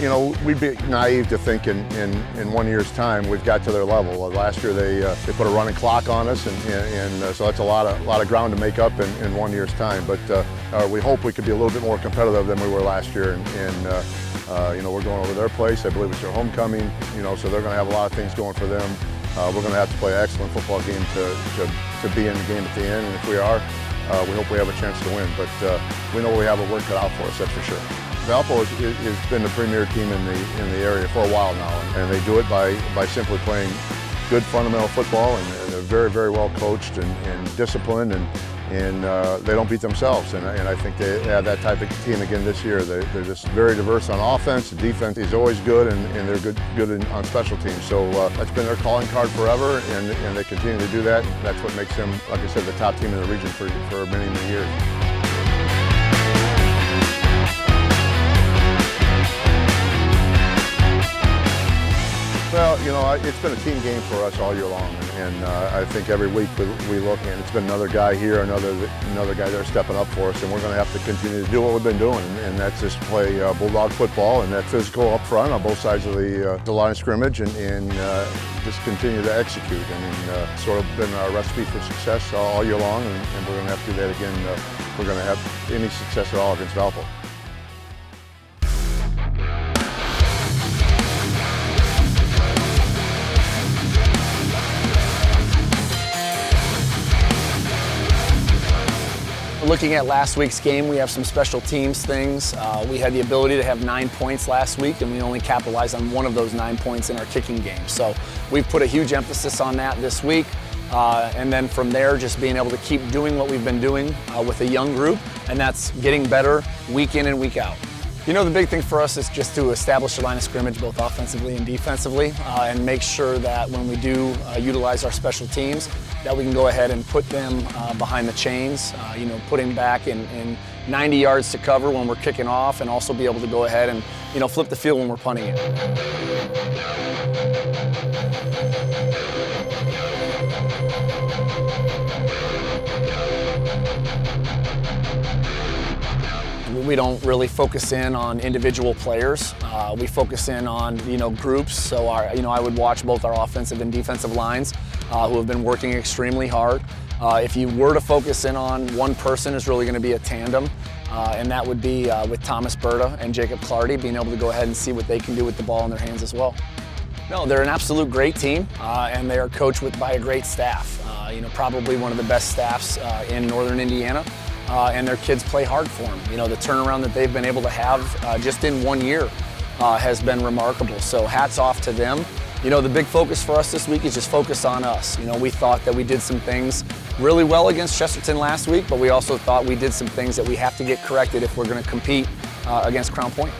you know, we'd be naive to think in 1 year's time we've got to their level. Last year they put a running clock on us, and so that's a lot of ground to make up in 1 year's time. But we hope we could be a little bit more competitive than we were last year. And you know, we're going over their place. I believe it's their homecoming. You know, so they're going to have a lot of things going for them. We're going to have to play an excellent football game to be in the game at the end. And if we are, we hope we have a chance to win. But we know we have a work cut out for us. That's for sure. Valpo has been the premier team in the area for a while now, and they do it by simply playing good fundamental football, and they're very, very well coached and disciplined, and they don't beat themselves. And I think they have that type of team again this year. They're just very diverse on offense. The defense is always good, and they're good on special teams. So that's been their calling card forever, and they continue to do that. That's what makes them, like I said, the top team in the region for many, many years. Well, you know, it's been a team game for us all year long, and I think every week we look, and it's been another guy here, another guy there stepping up for us, and we're going to have to continue to do what we've been doing, and that's just play bulldog football and that physical up front on both sides of the line of scrimmage, and just continue to execute. I mean, sort of been our recipe for success all year long, and we're going to have to do that again. We're going to have any success at all against Valpo. Looking at last week's game, we have some special teams things. We had the ability to have 9 points last week, and we only capitalized on one of those 9 points in our kicking game. So we've put a huge emphasis on that this week. And then from there, just being able to keep doing what we've been doing with a young group, and that's getting better week in and week out. You know, the big thing for us is just to establish a line of scrimmage both offensively and defensively, and make sure that when we do utilize our special teams, that we can go ahead and put them behind the chains, you know, putting back in 90 yards to cover when we're kicking off, and also be able to go ahead and, you know, flip the field when we're punting it. We don't really focus in on individual players. We focus in on, you know, groups. So I would watch both our offensive and defensive lines who have been working extremely hard. If you were to focus in on one person, it's really going to be a tandem, and that would be with Thomas Berta and Jacob Clardy, being able to go ahead and see what they can do with the ball in their hands as well. No, they're an absolute great team, and they are coached by a great staff. You know, probably one of the best staffs in Northern Indiana. And their kids play hard for them. You know, the turnaround that they've been able to have just in 1 year has been remarkable. So hats off to them. You know, the big focus for us this week is just focus on us. You know, we thought that we did some things really well against Chesterton last week, but we also thought we did some things that we have to get corrected if we're going to compete against Crown Point.